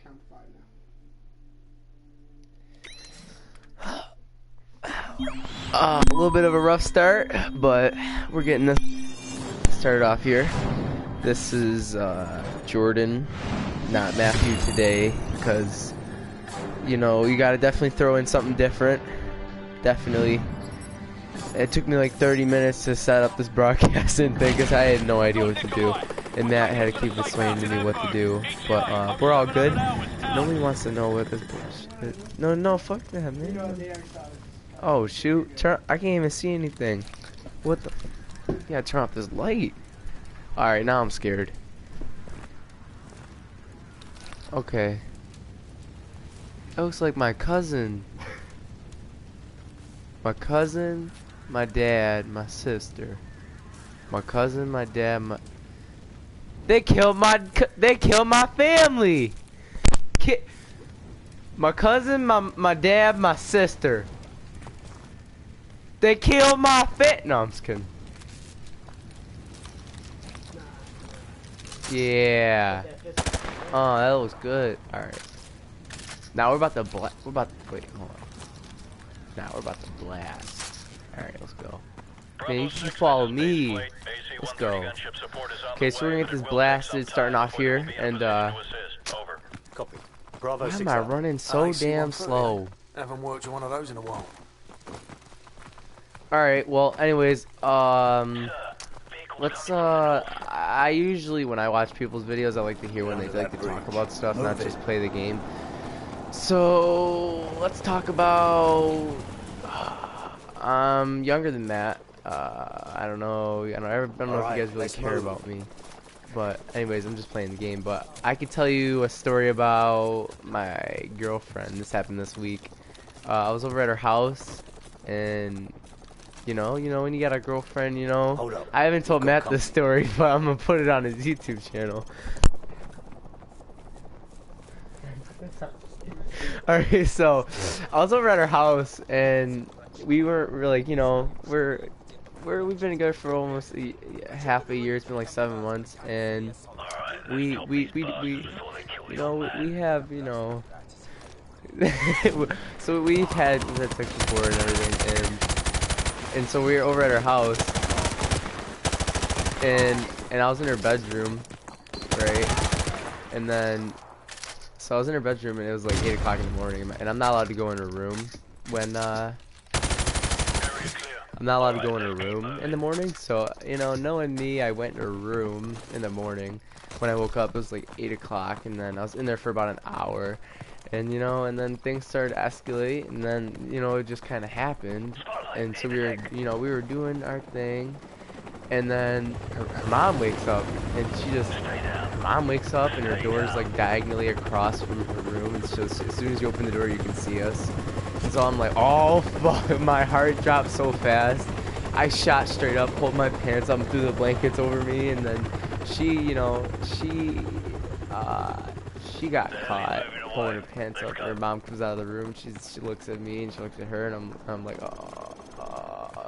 count to 5 now. A little bit of a rough start, but we're getting this started off here. This is Jordan, not Matthew today, because, you know, you gotta definitely throw in something different. Definitely. It took me like 30 minutes to set up this broadcasting thing because I had no idea what to do. And Matt had to keep explaining to me what to do. But we're all good. Nobody wants to know what this bullshit. No, fuck that, man. Oh, shoot. I can't even see anything. What the? You gotta turn off this light. Alright, now I'm scared. Okay. That looks like my cousin. My cousin, my dad, my sister. My cousin, my dad, They killed my family. My cousin, my dad, my sister. They killed my No, I'm just kidding. Yeah. Oh, that was good. All right. Now we're about to wait. Hold on. Now we're about to blast. All right, let's go. Man, you should follow me. Let's go. Okay, so we're gonna get this blasted starting off here, and why am I running so damn slow? Haven't worked one of those in a while. Alright, well, anyways, let's, I usually, when I watch people's videos, I like to hear when they like to talk about stuff, not just play the game. So, let's talk about, I'm younger than Matt. I don't know if you guys really care about me. But anyways, I'm just playing the game. But I could tell you a story about my girlfriend. This happened this week. I was over at her house, and you know when you got a girlfriend, you know. I haven't told Matt this story, but I'm gonna put it on his YouTube channel. Alright, so I was over at her house, and we're like, you know, we've been together for almost half a year. It's been like 7 months, and we you know, we have, you know, so we've had sex before and everything, and so we were over at her house, and I was in her bedroom, right, and then so I was in her bedroom, and it was like 8 o'clock in the morning, and I'm not allowed to go in her room when I'm not allowed to go in her room in the morning, so, you know, knowing me, I went in her room in the morning. When I woke up, it was like 8 o'clock, and then I was in there for about an hour, and, you know, and then things started to escalate, and then, you know, it just kind of happened, and so we were doing our thing, and then her mom wakes up, and her mom wakes up, and her door is like diagonally across from her room, and so as soon as you open the door, you can see us. So I'm like, oh fuck, my heart dropped so fast. I shot straight up, pulled my pants up, threw the blankets over me, and then she got caught pulling her pants up. Her mom comes out of the room, she looks at me, and she looks at her, and I'm like, oh.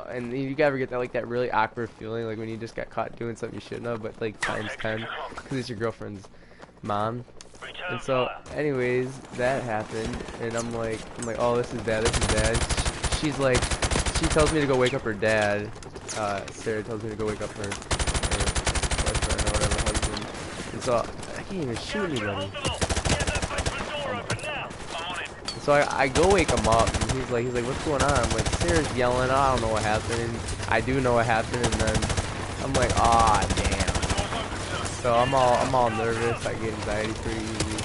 And you ever get that really awkward feeling, like when you just got caught doing something you shouldn't have, but like times 10, because it's your girlfriend's mom. And so, anyways, that happened, and I'm like, oh, this is bad. She's like, she tells me to go wake up her dad. Sarah tells me to go wake up her boyfriend or whatever, husband. And so, I can't even shoot anybody. And so I go wake him up, and he's like, what's going on? I'm like, Sarah's yelling, I don't know what happened. And I do know what happened, and then I'm like, ah, damn. So I'm all nervous. I get anxiety pretty easy.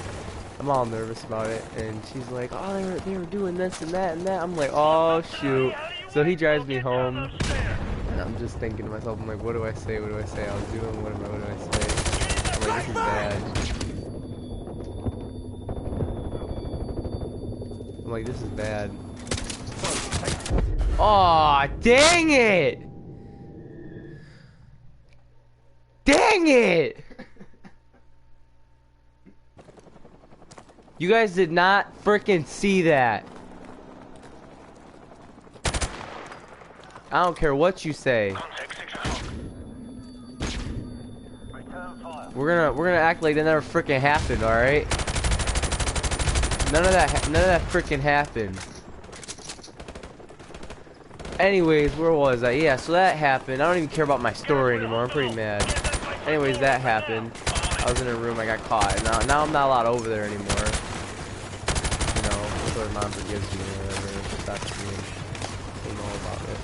I'm all nervous about it, and she's like, "Oh, they were doing this and that and that." I'm like, "Oh shoot!" So he drives me home, and I'm just thinking to myself, I'm like, "What do I say? What do I say? I was doing what do I say?" I'm like, "This is bad." I'm like, "This is bad." Oh, dang it! Dang it! You guys did not frickin' see that. I don't care what you say. We're gonna act like that never frickin' happened, alright? None of that freaking happened. Anyways, where was I? Yeah, so that happened. I don't even care about my story anymore. I'm pretty mad. Anyways, that happened. I was in a room. I got caught. Now I'm not allowed over there anymore. You know, so my mom forgives me or whatever. She stops me and know about it.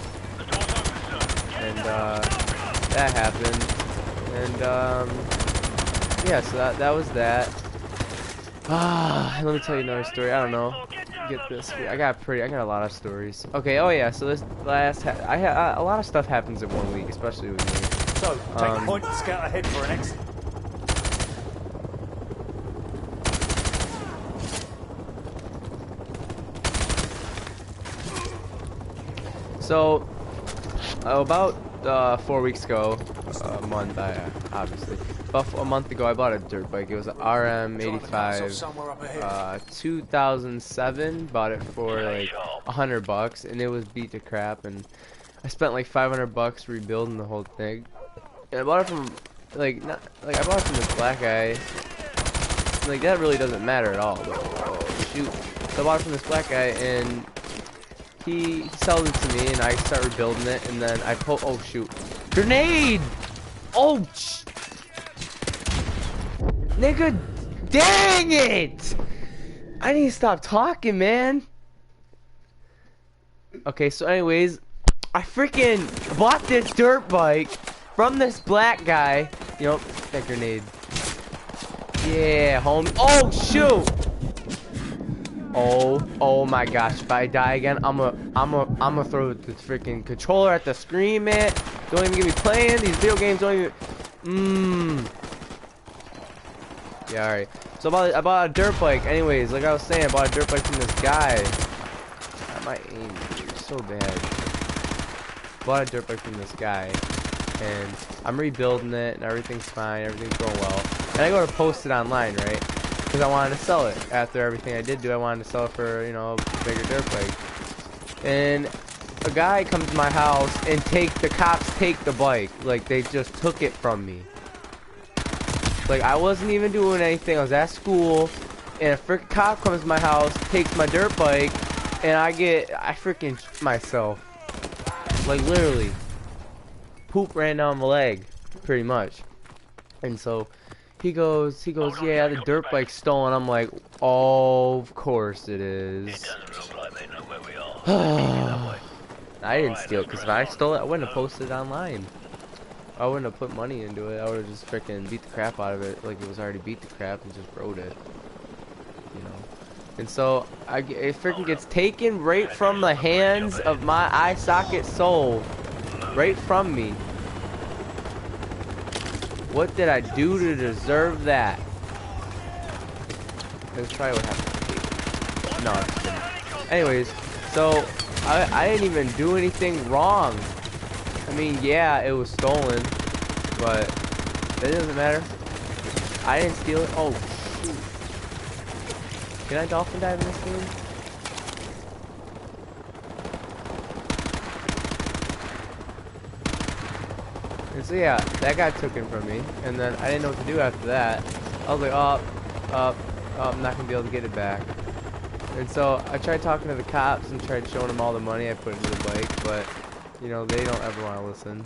And that happened. And yeah, so that was that. Let me tell you another story. I don't know. Get this. I got a lot of stories. Okay. Oh yeah. So this last, a lot of stuff happens in 1 week, especially with me. So take a point and scout ahead for an exit. So about 4 weeks ago, a month, obviously. About a month ago, I bought a dirt bike. It was an RM85, 2007. Bought it for like $100, and it was beat to crap. And I spent like $500 rebuilding the whole thing. And I bought it from I bought it from this black guy. Like that really doesn't matter at all. But, oh shoot! So I bought it from this black guy, and he sells it to me, and I start rebuilding it, and then I oh shoot, grenade! Oh, nigga, dang it! I need to stop talking, man. Okay, so anyways, I freaking bought this dirt bike from this black guy. You know, that grenade. Yeah, homie. Oh shoot! Oh my gosh! If I die again, I'ma throw the freaking controller at the screen, man. Don't even get me playing these video games. Don't even. Yeah, all right. So I bought a dirt bike. Anyways, like I was saying, I bought a dirt bike from this guy. My aim is so bad. Bought a dirt bike from this guy, and I'm rebuilding it, and everything's fine. Everything's going well. And I go to post it online, right? Because I wanted to sell it. After everything I did do, I wanted to sell it for, you know, a bigger dirt bike. And a guy comes to my house and the cops take the bike. Like, they just took it from me. Like, I wasn't even doing anything. I was at school, and a freaking cop comes to my house, takes my dirt bike, and I freaking myself. Like, literally. Poop ran down my leg, pretty much. And so he goes, yeah, the dirt bike's stolen. I'm like, oh, of course it is. I didn't steal it, because if I stole it, I wouldn't have posted it online. I wouldn't have put money into it. I would have just freaking beat the crap out of it, like it was already beat the crap, and just rode it. You know. And so it freaking gets taken right from the hands of my eye socket soul, right from me. What did I do to deserve that? Let's try what happened. No, I'm just kidding. Anyways, so I didn't even do anything wrong. I mean, yeah, it was stolen, but that doesn't matter. I didn't steal it. Oh, shoot. Can I dolphin dive in this game? And so yeah, that got taken from me, and then I didn't know what to do after that. I was like, oh, I'm not gonna be able to get it back. And so I tried talking to the cops and tried showing them all the money I put into the bike, but you know, they don't ever want to listen.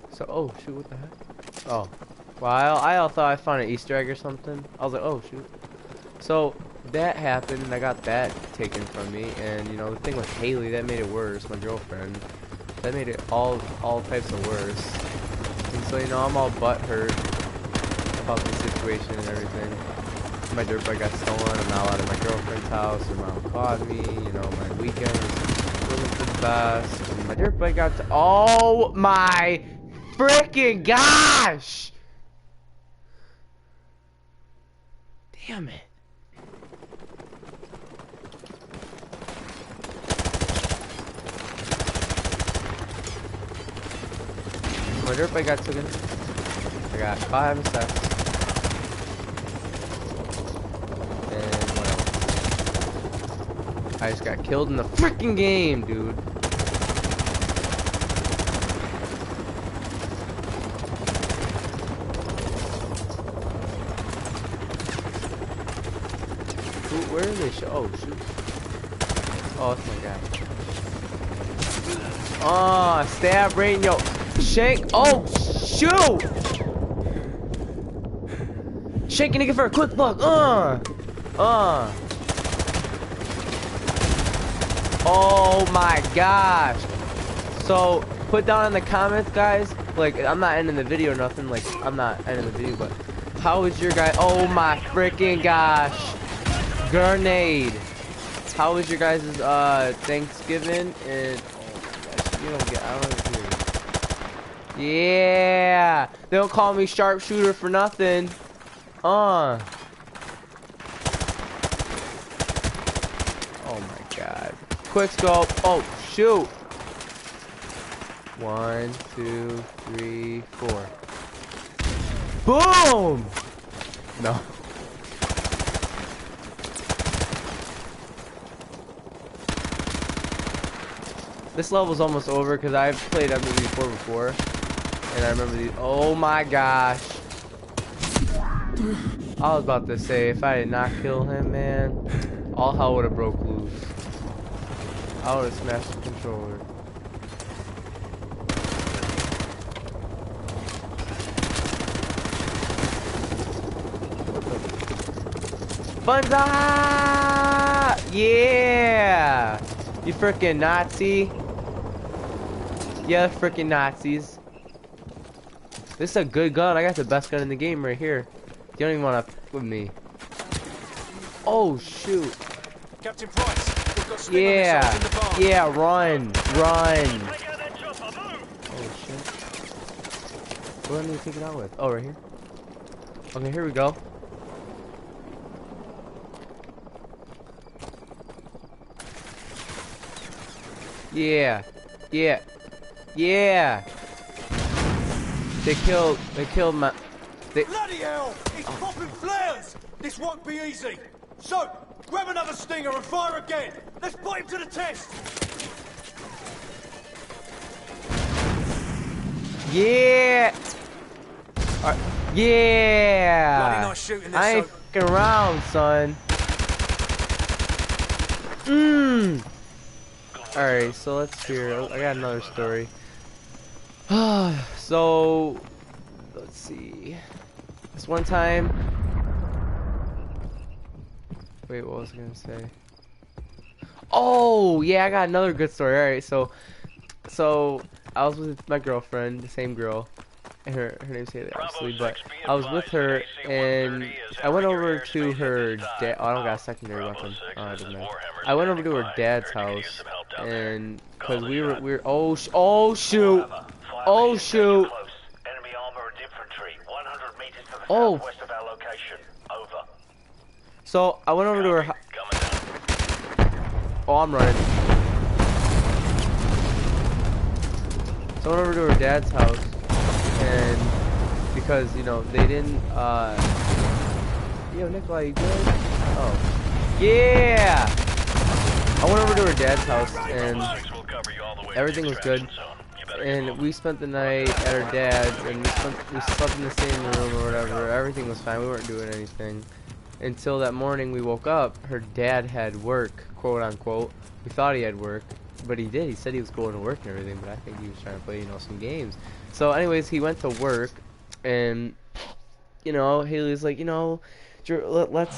So, oh shoot, what the heck? Oh, well, I thought I found an Easter egg or something. I was like, oh shoot. So that happened, and I got that taken from me, and you know, the thing with Haley, that made it worse. My girlfriend, that made it all types of worse. And so, you know, I'm all butthurt about the situation and everything. My dirt bike got stolen. I'm not allowed at my girlfriend's house. Her mom caught me. You know, my weekend wasn't the best. And my dirt bike got oh my freaking gosh! Damn it. My dirt bike got taken. I got 5 assists. And what else? I just got killed in the freaking game, dude. Where are they? Oh shoot! Oh, it's my guy. Oh, stab right in yo. Shank. Oh shoot! Shank a nigga for a quick buck. Oh my gosh. So put down in the comments, guys. Like, I'm not ending the video or nothing. Like, I'm not ending the video, but how was your guy? Oh my freaking gosh. Grenade. How was your guys' Thanksgiving? And oh my gosh, you don't get. I don't hear you. Yeah. They don't call me sharpshooter for nothing. Oh my god. Quick scope. Oh shoot. 1, 2, 3, 4. Boom! No. This level's almost over because I've played MW4 before. And I remember these. Oh my gosh. I was about to say, if I did not kill him, man, all hell would have broke loose. I would have smashed the controller. Banzai! Yeah! You freaking Nazi! Yeah, freaking Nazis. This is a good gun. I got the best gun in the game right here. You don't even want to f with me. Oh shoot! Captain Price, we've got Yeah, in the barn. yeah, run. Oh shit! What do I need to take it out with? Oh, right here. Okay, here we go. Yeah, yeah, yeah. They killed my. Bloody hell! He's popping flares! This won't be easy. So, grab another stinger and fire again. Let's put him to the test. Yeah. Yeah. Bloody nice shooting this, I ain't fucking around, son. Alright, so let's hear. I got another story. So, let's see. This one time. Wait, what was I gonna say? Oh, yeah, I got another good story. Alright, so I was with my girlfriend, the same girl. And her name's Haley, obviously, but I was with her, and I went over to her dad. Oh, I don't got a secondary weapon. Oh, it doesn't matter. I went over to her dad's house, and because we were oh shoot, oh shoot, oh. So I went over to her. Oh, I'm running. So I went over to her dad's house. And because, you know, they didn't, yo, Nikolai, you good? Oh. Yeah! I went over to her dad's house, and everything was good. And we spent the night at her dad's, and we slept in the same room or whatever. Everything was fine. We weren't doing anything. Until that morning we woke up, her dad had work, quote unquote. We thought he had work, but he did. He said he was going to work and everything, but I think he was trying to play, you know, some games. So anyways, he went to work, and, you know, Haley's like, you know, let's,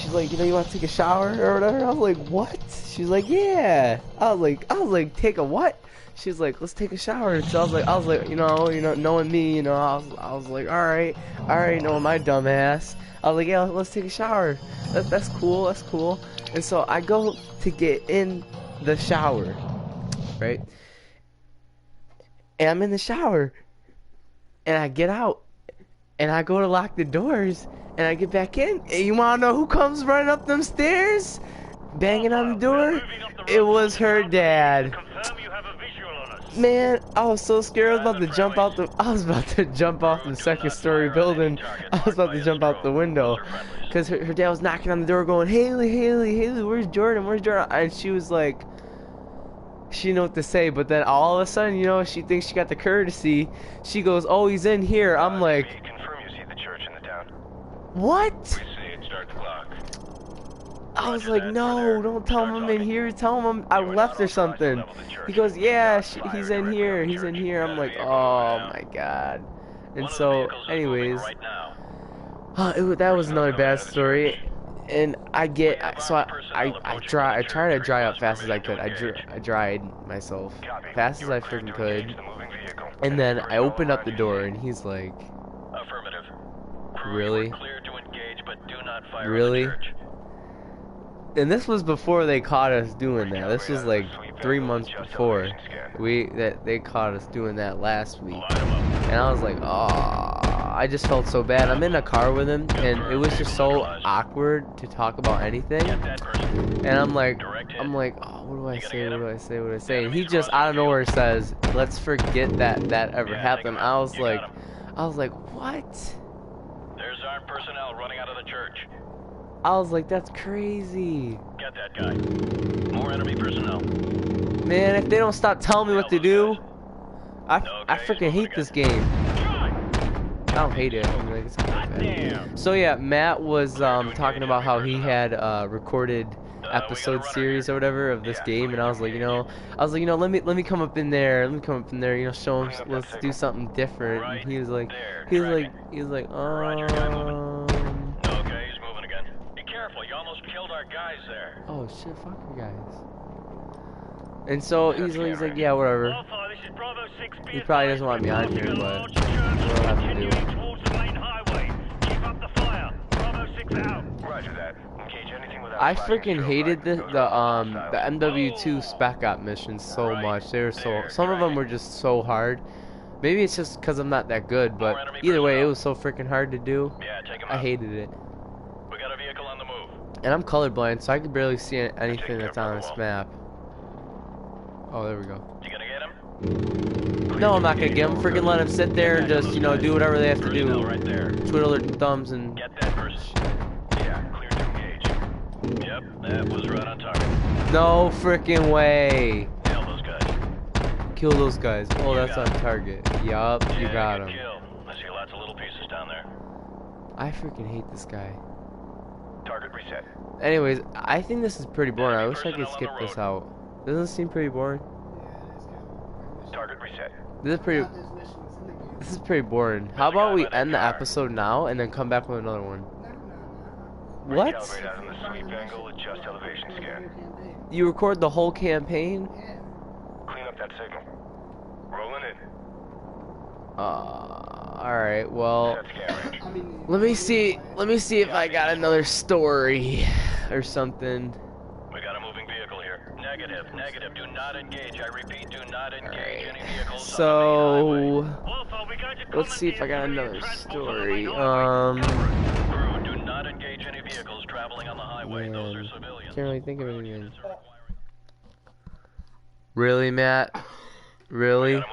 she's like, you know, you want to take a shower or whatever? I was like, what? She's like, yeah. I was like, take a what? She's like, let's take a shower. So I was like, you know, knowing me, you know, I was like, all right, knowing my dumb ass. I was like, yeah, let's take a shower. That's cool. And so I go to get in the shower, right? And I'm in the shower, and I get out, and I go to lock the doors, and I get back in, and you wanna know who comes running up them stairs? Banging on the door? It was her dad. Man, I was so scared. I was about to jump out the second story building. I was about to jump out the window. Because her dad was knocking on the door going, Haley, where's Jordan? And she was like, she didn't know what to say, but then all of a sudden, you know, she thinks she got the courtesy. She goes, oh, he's in here. I'm like, confirm you see the church in the town. what? We see it, start the clock. I was like, no, don't tell him I'm in here. Tell him I left or something. He goes, yeah, he's in here. He's in here. I'm like, oh my god. And so, anyways, that was another bad story. And I try to dry up fast as I could. I dried myself fast as I freaking could. And then I opened up the door, and he's like, really? Really? And this was before they caught us doing that. This was like 3 months before they caught us doing that last week. And I was like, oh, I just felt so bad. I'm in a car with him, and it was just so awkward to talk about anything. And I'm like, oh, what do I say? And he just out of nowhere says, let's forget that ever happened. I was like, what? There's armed personnel running out of the church. I was like, that's crazy. Get that guy. More enemy personnel. Man, if they don't stop telling me what to do, I freaking hate this game. I don't hate it. I mean, like, it's not bad. So yeah, Matt was talking about how he had recorded episode series or whatever of this game, and I was like, let me come up in there, show him, let's do something different. And he was like, Okay, he's moving again. Be careful, you almost killed our guys there. oh shit, fuck you guys. And so he's like, yeah, whatever. He probably doesn't want me on here, but what do I have to do? I freaking hated the MW2 Spec Op missions so much. They were some of them were just so hard. Maybe it's just because I'm not that good, but either way, it was so freaking hard to do. I hated it. We got a vehicle on the move. And I'm colorblind, so I can barely see anything that's on this map. Oh, there we go. You gonna get him? No, I'm not gonna get him. Freaking let him sit there and just, do whatever they have to do. Right there. Twiddle their thumbs and... Get that person. Yeah, clear to engage. Yep, that was right on target. No freaking way. Nail those guys. Kill those guys. Oh, that's on target. Yup, you got him. I see lots of little pieces down there. I freaking hate this guy. Target reset. Anyways, I think this is pretty boring. I wish I could skip this out. Doesn't it seem pretty boring? Target reset. This is pretty boring. How about we end the episode now and then come back with another one? What? Recalibrate on the sweep angle, adjust elevation scan. You record the whole campaign? Clean up that signal. Rolling in. Alright, well, let me see if I got another story or something. We got a moving vehicle here. Negative, do not engage. I repeat, do not engage any vehicles. So, let's see if I got another story. Crew, do not engage any vehicles traveling on the highway. Those are civilians. Can't really think of anything. Really, Matt? Really?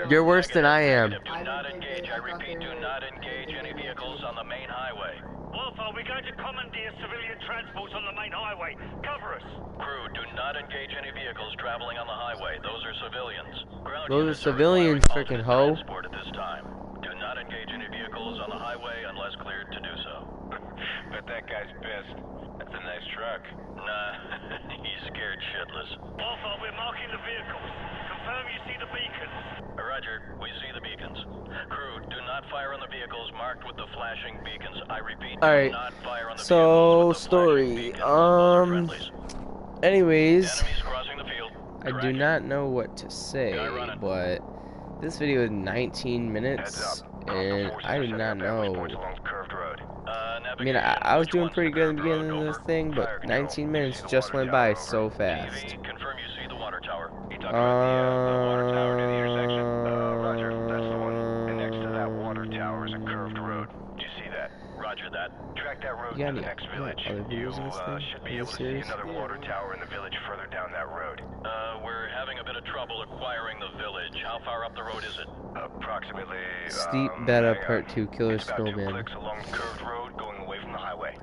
You're worse than I am. Do not engage. I repeat, do not engage any vehicles on the main highway. Wolf, we're going to commandeer civilian transports on the main highway. Cover us. Crew, do not engage any vehicles traveling on the highway. Those are civilians. Ground Those are units civilians, requiring freaking alternate hoe. transport at this time. Do not engage any vehicles on the highway unless cleared to do so. Bet that guy's pissed. That's a nice truck. Nah, he's scared shitless. Wolf, we're marking the vehicles. Confirm you see the beacons. Roger, we see the beacons. Crew, do not fire on the vehicles marked with the flashing beacons. I repeat, do not fire on the vehicles with the flashing beacons. Anyways, Enemies crossing the field. I do not know what to say, but this video is 19 minutes, and I do not know. I mean, I was doing pretty good at the beginning of this thing, but 19 minutes just went by so fast. Confirm you see the water tower. Roger that. Track that road to the next village. You should be able to see another water tower in the village further down that road. We're having a bit of trouble acquiring the village. How far up the road is it? Approximately. Steep Beta Part 2 Killer Snowman. Along the curved road going away from the highway.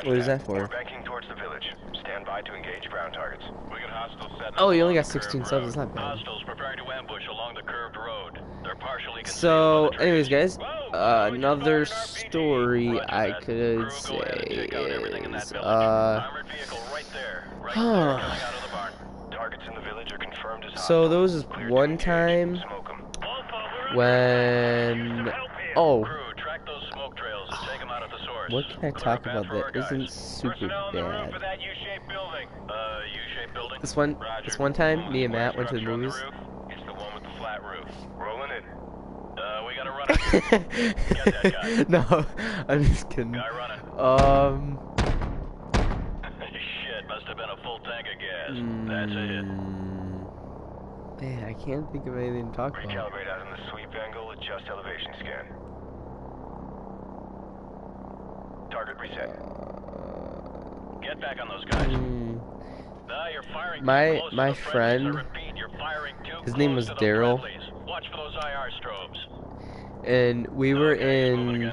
What is that for? We're banking towards the village. Stand by to engage ground targets. We got hostiles set up. Oh, you only got 16 subs. That's not bad. Hostiles preparing to ambush along the curved road. They're partially. So, anyways, guys, Another story I could say is, so there was this one time when, what can I talk about that isn't super bad? This one time, me and Matt went to the movies. It's the one with the flat roof. Rolling in. We gotta run it. Get that guy. No, I'm just kidding. Guy running. Shit, must have been a full tank of gas. That's it. Man, I can't think of anything to talk about. Recalibrate out in the sweep angle, adjust elevation scan. Target reset. Get back on those guys. You're firing my friend, his name was Daryl, watch for those IR strobes. And we were in,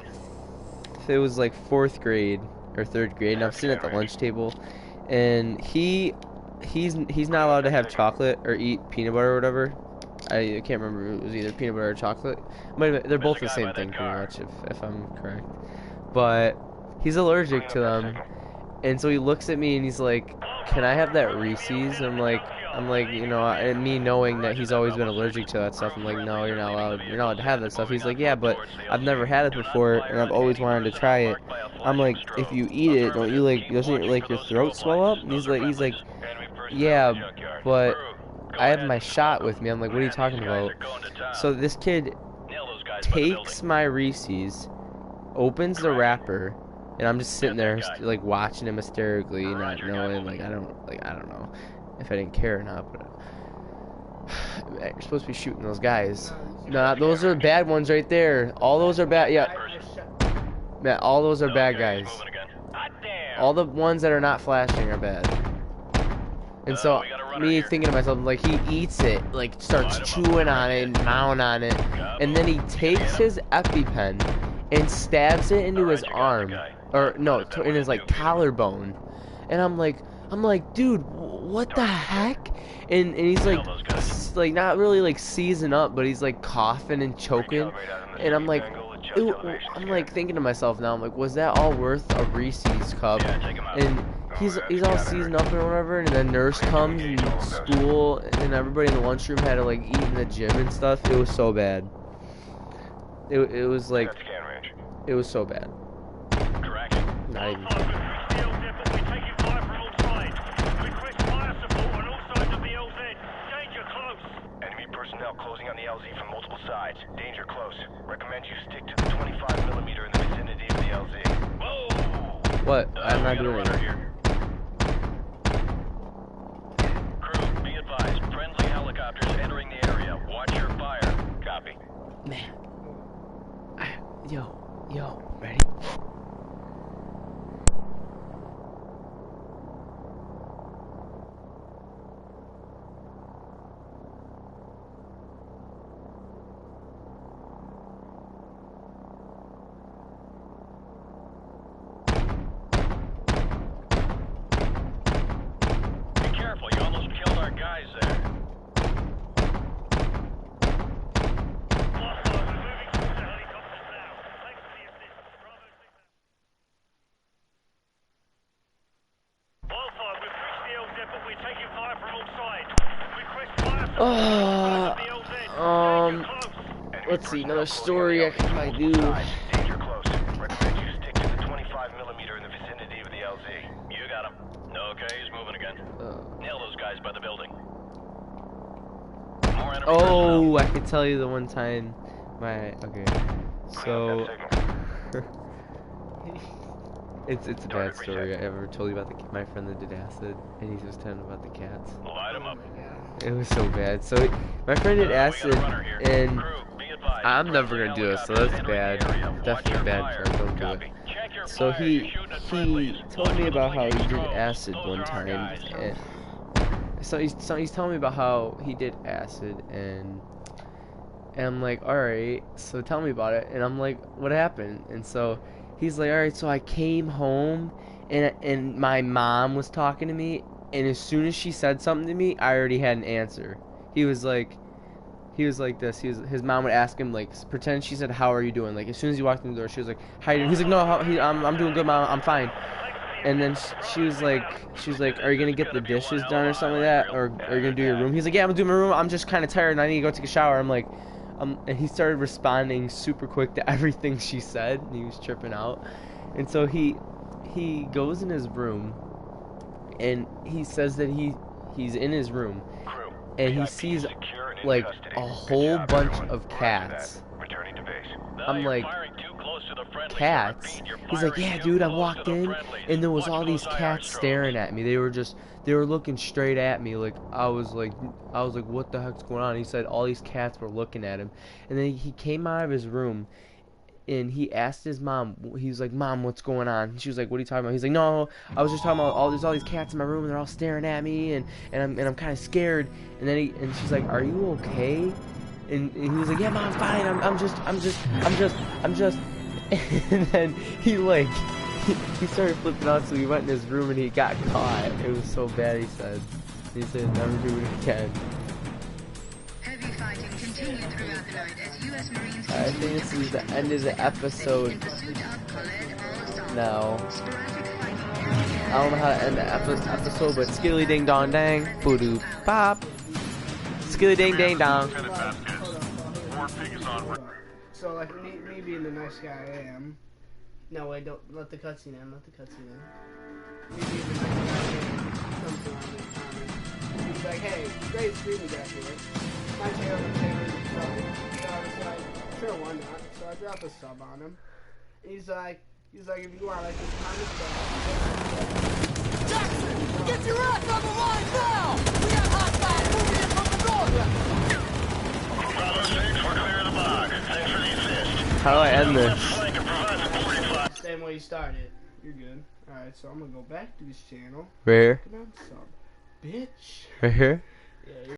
it was like 4th grade or 3rd grade, and I'm sitting at the lunch table, and he's not allowed to have chocolate or eat peanut butter or whatever. I can't remember, it was either peanut butter or chocolate. They're both the same thing pretty much, if I'm correct. But he's allergic to them, and so he looks at me and he's like, "Can I have that Reese's?" I'm like, you know, and me knowing that he's always been allergic to that stuff, I'm like, "No, you're not allowed to have that stuff." He's like, "Yeah, but I've never had it before, and I've always wanted to try it." I'm like, "If you eat it, don't you doesn't like your throat swell up?" And he's like, "Yeah, but I have my shot with me." I'm like, "What are you talking about?" So this kid takes my Reese's, opens the wrapper, and I'm just sitting there like watching him hysterically, not knowing, I don't know if I didn't care or not, but you're supposed to be shooting those guys. Nah, those are bad ones right there. All those are bad. Yeah, man, all those are bad guys. All the ones that are not flashing are bad. And so me thinking to myself, like, he eats it, like starts chewing on it and mowing on it, and then he takes his EpiPen and stabs it into his arm, or no, in his like collarbone, and I'm like, dude, what the heck? And he's like not really like seizing up, but he's like coughing and choking, and I'm like, thinking to myself now, I'm like, was that all worth a Reese's cup? And he's all seasoned up and whatever, and then nurse comes and school, and everybody in the lunchroom had to like eat in the gym and stuff. It was so bad. It was like, it was so bad. Not even. Enemy personnel closing on the LZ from multiple sides. Danger close. Recommend you stick to the 25mm in the vicinity of the LZ. Whoa! What? I'm not doing it. Crew, be advised. Friendly helicopters entering the area. Watch your fire. Copy. Man. Yo, ready? Be careful, you almost killed our guys there. Let's see, another story I could probably do. Danger close. Recommend you stick to the 25mm in the vicinity of the LZ. You got him. Okay, he's moving again. Nail those guys by the building. More enemy personnel. I could tell you the one time so it's a bad story. I ever told you about my friend that did acid, and he was telling about the cats. Light him up. It was so bad. So my friend did acid, and I'm never gonna do it, so that's bad. Definitely bad. Don't do it. So he told me about how he did acid one time, and so he's telling me about how he did acid, and I'm like, all right, so tell me about it. And I'm like, what happened? And so he's like, all right, so I came home, and my mom was talking to me, and as soon as she said something to me, I already had an answer. He was like, he was like this. His mom would ask him, like, pretend she said, "How are you doing?" Like, as soon as he walked in the door, she was like, "How you doing?" He's like, "No, I'm doing good, mom. I'm fine." And then she was like, "Are you gonna get the dishes done or something like that, or are you gonna do your room?" He's like, "Yeah, I'm gonna do my room. I'm just kind of tired and I need to go take a shower." I'm like, and he started responding super quick to everything she said, and he was tripping out. And so he goes in his room, and he says that he's in his room, and he sees like a whole bunch of cats. I'm like, cats? He's like, yeah, dude, I walked in, and there was all these cats staring at me. They were looking straight at me. Like, I was like, what the heck's going on? He said all these cats were looking at him. And then he came out of his room, and he asked his mom, he's like, "Mom, what's going on?" And she was like, "What are you talking about?" He's like, "No, I was just talking about there's all these cats in my room, and they're all staring at me, and I'm kind of scared." And then she's like, "Are you okay?" And he was like, "Yeah, Mom, I'm fine. I'm just." And then he started flipping out, so he went in his room and he got caught. It was so bad, he said. He said, "Never do it again." Heavy fighting continued throughout the night as U.S. Marines I think this is the end of the episode now. I don't know how to end the episode, but skilly ding dong dang, boo doo pop, skilly ding ding dong. So like me being the nice guy I am. No, wait, don't let the cutscene in. Let the cutscene in. Me being the nice guy I am comes around and comments. He's like, "Hey, great streaming guy here. My channel is subbing." So I was like, "Sure, why not?" So I dropped a sub on him. And he's like, "If you want like this kind of stuff." Jackson, get your ass on the line now! We got hostiles moving in from the north! Bravo 6, we're clear of the bog. Thanks for the assist. How do I end this? Same way you started. You're good. Alright, so I'm gonna go back to his channel. Right here? Sub. Bitch. Right here? Yeah,